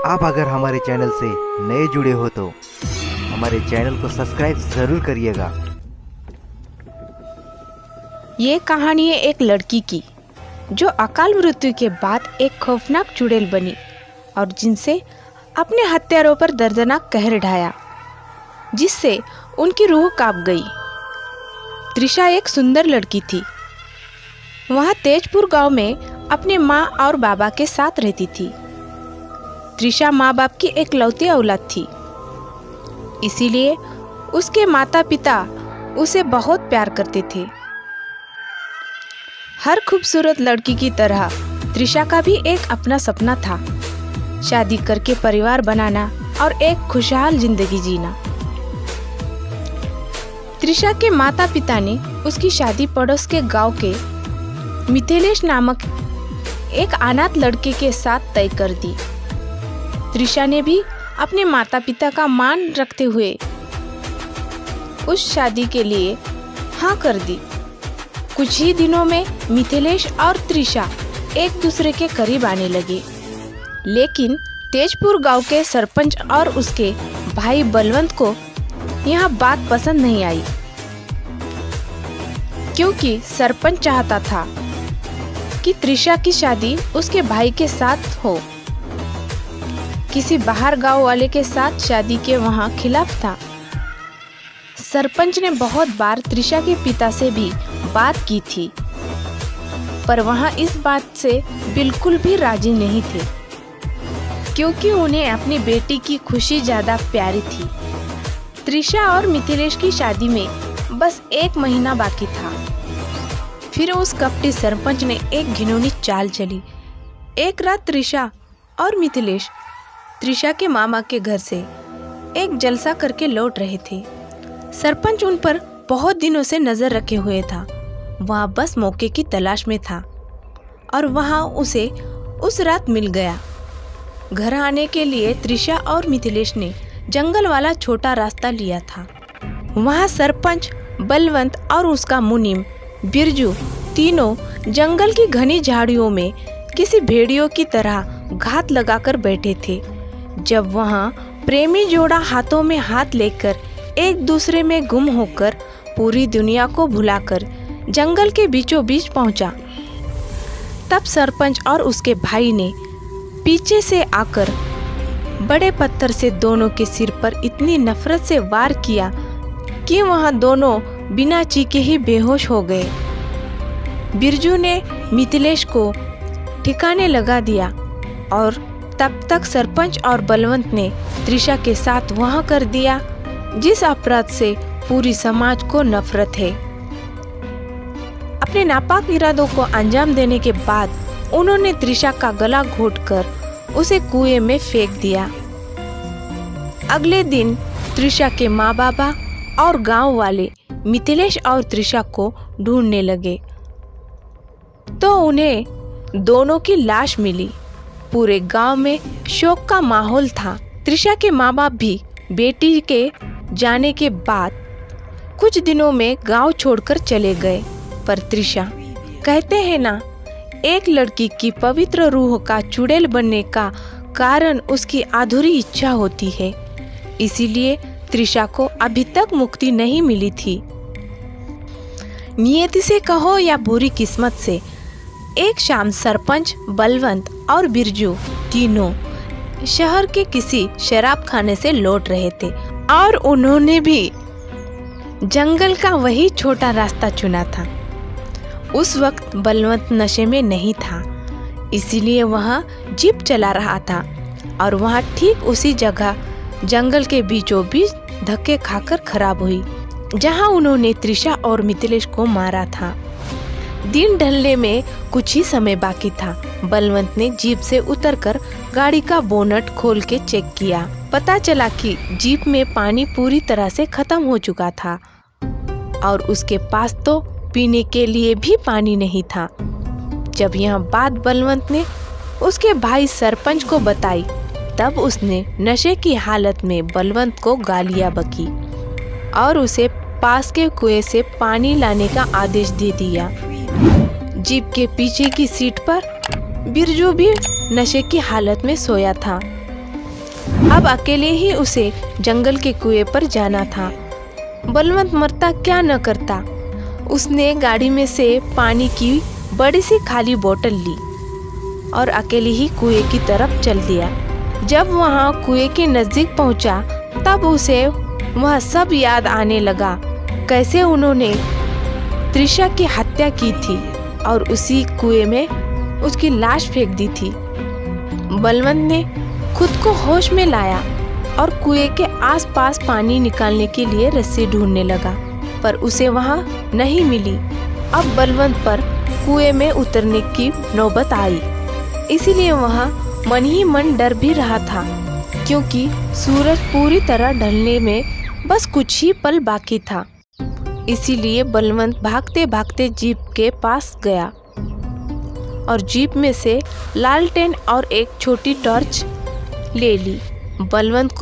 आप अगर हमारे चैनल से नए जुड़े हो तो हमारे चैनल को सब्सक्राइब ज़रूर करिएगा। ये कहानी है एक लड़की की जो अकाल मृत्यु के बाद एक खौफनाक चुड़ैल बनी और जिनसे अपने हत्यारों पर दर्दनाक कहर ढाया, जिससे उनकी रूह कांप गई। त्रिशा एक सुंदर लड़की थी। वह तेजपुर गांव में अपने माँ और बाबा के साथ रहती थी। त्रिशा माँ बाप की एकलौती औलाद थी, इसीलिए उसके माता पिता उसे बहुत प्यार करते थे। हर खूबसूरत लड़की की तरह त्रिशा का भी एक अपना सपना था, शादी करके परिवार बनाना और एक खुशहाल जिंदगी जीना। त्रिशा के माता पिता ने उसकी शादी पड़ोस के गांव के मिथिलेश नामक एक अनाथ लड़के के साथ तय कर दी। त्रिशा ने भी अपने माता पिता का मान रखते हुए उस शादी के लिए हाँ कर दी। कुछ ही दिनों में मिथिलेश और त्रिशा एक दूसरे के करीब आने लगे, लेकिन तेजपुर गांव के सरपंच और उसके भाई बलवंत को यह बात पसंद नहीं आई, क्योंकि सरपंच चाहता था कि त्रिशा की शादी उसके भाई के साथ हो। किसी बाहर गांव वाले के साथ शादी के वहां खिलाफ था। सरपंच ने बहुत बार त्रिशा के पिता से भी बात की थी, पर वहां इस बात से बिल्कुल भी राजी नहीं थे, क्योंकि उन्हें अपनी बेटी की खुशी ज्यादा प्यारी थी। त्रिशा और मिथिलेश की शादी में बस 1 महीना बाकी था। फिर उस कपटी सरपंच ने एक घिनौनी चाल चली। एक रात त्रिशा और मिथिलेश त्रिशा के मामा के घर से एक जलसा करके लौट रहे थे। सरपंच उन पर बहुत दिनों से नजर रखे हुए था। वह बस मौके की तलाश में था और वहां उसे उस रात मिल गया। घर आने के लिए त्रिशा और मिथिलेश ने जंगल वाला छोटा रास्ता लिया था। वहां सरपंच बलवंत और उसका मुनीम बिरजू तीनों जंगल की घनी झाड़ियों में किसी भेड़ियों की तरह घात लगाकर बैठे थे। जब वहां प्रेमी जोड़ा हाथों में हाथ लेकर एक दूसरे में गुम होकर पूरी दुनिया को भुलाकर जंगल के बीचों बीच पहुंचा, तब सरपंच और उसके भाई ने पीछे से आकर बड़े पत्थर से दोनों के सिर पर इतनी नफरत से वार किया कि वहां दोनों बिना चीखे ही बेहोश हो गए। बिरजू ने मिथिलेश को ठिकाने लगा दिया और तब तक सरपंच और बलवंत ने त्रिशा के साथ वहां कर दिया जिस अपराध से पूरी समाज को नफरत है। अपने नापाक इरादों को अंजाम देने के बाद उन्होंने त्रिशा का गला घोटकर उसे कुएं में फेंक दिया। अगले दिन त्रिशा के माँ बाबा और गांव वाले मिथिलेश और त्रिशा को ढूंढने लगे तो उन्हें दोनों की लाश मिली। पूरे गांव में शोक का माहौल था। त्रिशा के माँ बाप भी बेटी के जाने के बाद कुछ दिनों में गांव छोड़कर चले गए, पर त्रिशा, कहते हैं ना, एक लड़की की पवित्र रूह का चुड़ैल बनने का कारण उसकी अधूरी इच्छा होती है। इसीलिए त्रिशा को अभी तक मुक्ति नहीं मिली थी। नियति से कहो या बुरी किस्मत से, एक शाम सरपंच बलवंत और बिरजू तीनों शहर के किसी शराब खाने से लौट रहे थे और उन्होंने भी जंगल का वही छोटा रास्ता चुना था। उस वक्त बलवंत नशे में नहीं था, इसीलिए वह जीप चला रहा था और वह ठीक उसी जगह जंगल के बीचों बीच धक्के खाकर खराब हुई जहां उन्होंने त्रिशा और मिथिलेश को मारा था। दिन ढलने में कुछ ही समय बाकी था। बलवंत ने जीप से उतरकर गाड़ी का बोनट खोल के चेक किया। पता चला कि जीप में पानी पूरी तरह से खत्म हो चुका था और उसके पास तो पीने के लिए भी पानी नहीं था। जब यह बात बलवंत ने उसके भाई सरपंच को बताई, तब उसने नशे की हालत में बलवंत को गालियां बकी और उसे पास के कुएं से पानी लाने का आदेश दे दिया। जीप के पीछे की सीट पर बिरजू भी नशे की हालत में सोया था। अब अकेले ही उसे जंगल के कुएं पर जाना था। बलवंत मरता क्या न करता। उसने गाड़ी में से पानी की बड़ी सी खाली बोतल ली और अकेले ही कुएं की तरफ चल दिया। जब वहां कुएं के नजदीक पहुंचा तब उसे वह सब याद आने लगा, कैसे उन्होंने त्रिशा की हत्या की थी और उसी कुएं में उसकी लाश फेंक दी थी। बलवंत ने खुद को होश में लाया और कुएं के आसपास पानी निकालने के लिए रस्सी ढूंढने लगा, पर उसे वहां नहीं मिली। अब बलवंत पर कुएं में उतरने की नौबत आई, इसीलिए वहां मन ही मन डर भी रहा था, क्योंकि सूरज पूरी तरह ढलने में बस कुछ ही पल बाकी था। इसीलिए बलवंत भागते भागते जीप के पास गया और जीप में से लालटेन और एक छोटी टॉर्च ले ली। बलवंत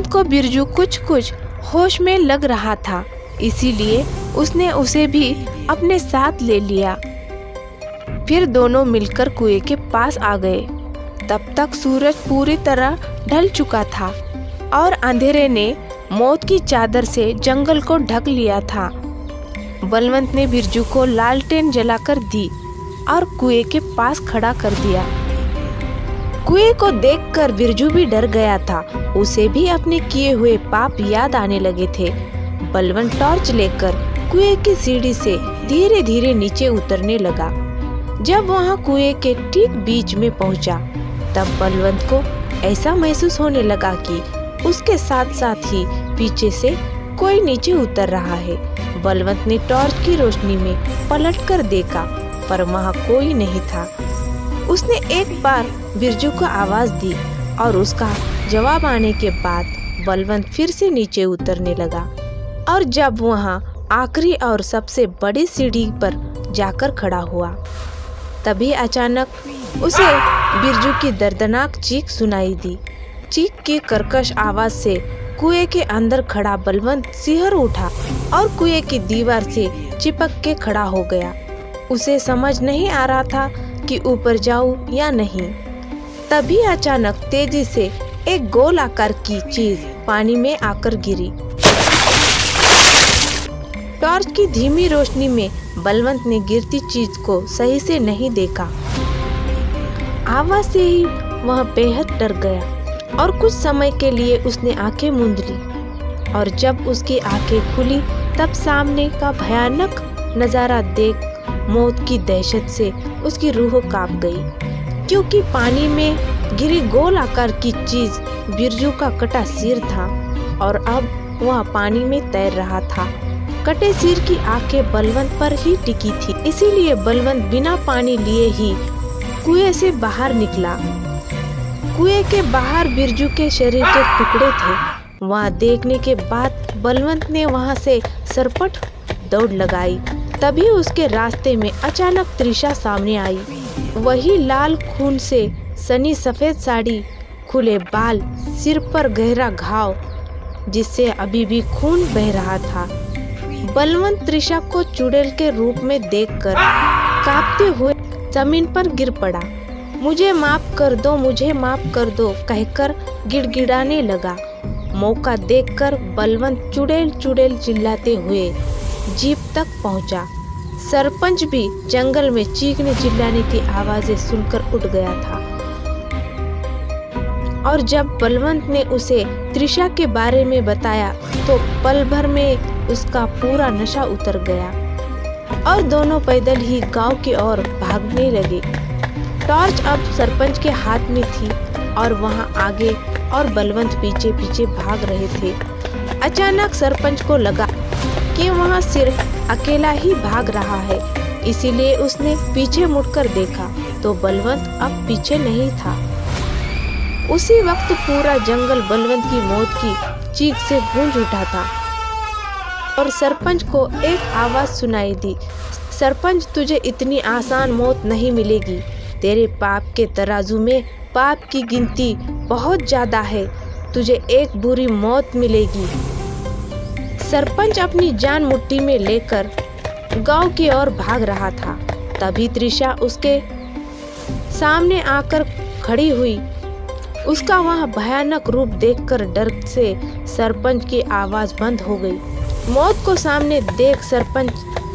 को बिरजू कुछ होश में लग रहा था, इसीलिए उसने उसे भी अपने साथ ले लिया। फिर दोनों मिलकर कुएं के पास आ गए। तब तक सूरज पूरी तरह ढल चुका था और अंधेरे ने मौत की चादर से जंगल को ढक लिया था। बलवंत ने बिरजू को लालटेन जलाकर दी और कुएं के पास खड़ा कर दिया। कुएं को देखकर बिरजू भी डर गया था, उसे भी अपने किए हुए पाप याद आने लगे थे। बलवंत टॉर्च लेकर कुएं की सीढ़ी से धीरे धीरे नीचे उतरने लगा। जब वहां कुएं के ठीक बीच में पहुंचा, तब बलवंत को ऐसा महसूस होने लगा कि उसके साथ साथ ही पीछे से कोई नीचे उतर रहा है। बलवंत ने टॉर्च की रोशनी में पलटकर देखा, पर वहां कोई नहीं था। उसने एक बार बिरजू को आवाज दी और उसका जवाब आने के बाद बलवंत फिर से नीचे उतरने लगा। और जब वहां आखिरी और सबसे बड़ी सीढ़ी पर जाकर खड़ा हुआ, तभी अचानक उसे बिरजू की दर्दनाक चीख सुनाई दी। चीख की कर्कश आवाज से कुएं के अंदर खड़ा बलवंत सिहर उठा और कुएं की दीवार से चिपक के खड़ा हो गया। उसे समझ नहीं आ रहा था कि ऊपर जाऊं या नहीं। तभी अचानक तेजी से एक गोल आकार की चीज पानी में आकर गिरी। टॉर्च की धीमी रोशनी में बलवंत ने गिरती चीज को सही से नहीं देखा। आवाज से ही वह बेहद डर गया और कुछ समय के लिए उसने आंखें मूंद ली। और जब उसकी आंखें खुली तब सामने का भयानक नजारा देख मौत की दहशत से उसकी रूह कांप गई, क्योंकि पानी में गिरी गोल आकार की चीज बिरजू का कटा सिर था और अब वह पानी में तैर रहा था। कटे सिर की आंखें बलवंत पर ही टिकी थी, इसीलिए बलवंत बिना पानी लिए ही कुएं से बाहर निकला। कुएं के बाहर बिरजू के शरीर के टुकड़े थे। वहां देखने के बाद बलवंत ने वहां से सरपट दौड़ लगाई। तभी उसके रास्ते में अचानक त्रिशा सामने आई। वही लाल खून से सनी सफेद साड़ी, खुले बाल, सिर पर गहरा घाव जिससे अभी भी खून बह रहा था। बलवंत त्रिशा को चुड़ैल के रूप में देखकर कांपते हुए जमीन पर गिर पड़ा। मुझे माफ कर दो, मुझे माफ कर दो कहकर गिड़गिड़ाने लगा। मौका देखकर बलवंत चुड़ैल चुड़ैल चिल्लाते हुए जीप तक पहुंचा। सरपंच भी जंगल में चीखने चिल्लाने की आवाजें सुनकर उठ गया था। और जब बलवंत ने उसे त्रिशा के बारे में बताया तो पल भर में उसका पूरा नशा उतर गया और दोनों पैदल ही गांव की ओर भागने लगे। टॉर्च अब सरपंच के हाथ में थी और वहां आगे और बलवंत पीछे पीछे भाग रहे थे। अचानक सरपंच को लगा कि वहां सिर्फ अकेला ही भाग रहा है, इसीलिए उसने पीछे मुड़कर देखा तो बलवंत अब पीछे नहीं था। उसी वक्त पूरा जंगल बलवंत की मौत की चीख से गूंज उठा था और सरपंच को एक आवाज सुनाई दी, सरपंच तुझे इतनी आसान मौत नहीं मिलेगी। तेरे पाप के तराजू में पाप की गिनती बहुत ज्यादा है, तुझे एक बुरी मौत मिलेगी। सरपंच अपनी जान मुट्ठी में लेकर गांव की ओर भाग रहा था। तभी त्रिशा उसके सामने आकर खड़ी हुई उसका वह भयानक रूप देखकर डर से सरपंच की आवाज बंद हो गई। मौत को सामने देख सरपंच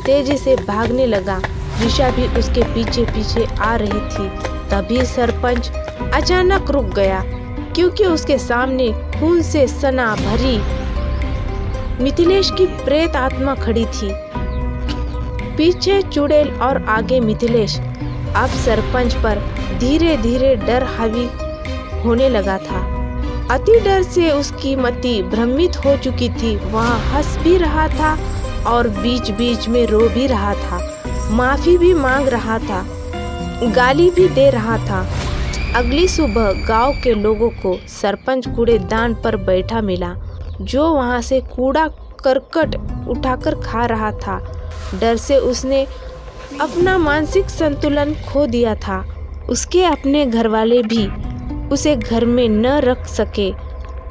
तेजी से भागने लगा। त्रिशा भी उसके पीछे पीछे आ रही थी। तभी सरपंच अचानक रुक गया क्योंकि उसके सामने खून से सना भरी मिथिलेश की प्रेत आत्मा खड़ी थी। पीछे चुड़ैल और आगे मिथिलेश। अब सरपंच पर धीरे धीरे डर हावी होने लगा था। अति डर से उसकी मति भ्रमित हो चुकी थी। वह हंस भी रहा था और बीच बीच में रो भी रहा था, माफी भी मांग रहा था, गाली भी दे रहा था। अगली सुबह गांव के लोगों को सरपंच कूड़ेदान पर बैठा मिला, जो वहां से कूड़ा करकट उठाकर खा रहा था। डर से उसने अपना मानसिक संतुलन खो दिया था। उसके अपने घरवाले भी उसे घर में न रख सके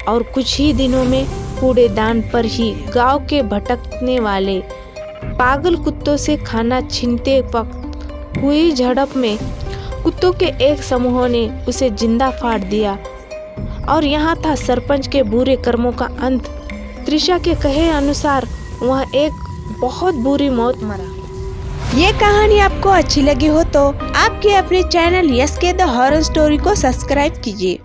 और कुछ ही दिनों में कूड़ेदान पर ही गांव के भटकने वाले पागल कुत्तों से खाना छीनते वक्त हुई झड़प में कुत्तों के एक समूह ने उसे जिंदा फाड़ दिया। और यहाँ था सरपंच के बुरे कर्मों का अंत। त्रिशा के कहे अनुसार वह एक बहुत बुरी मौत मरा। ये कहानी आपको अच्छी लगी हो तो आपके अपने चैनल यस के द हॉरर स्टोरी को सब्सक्राइब कीजिए।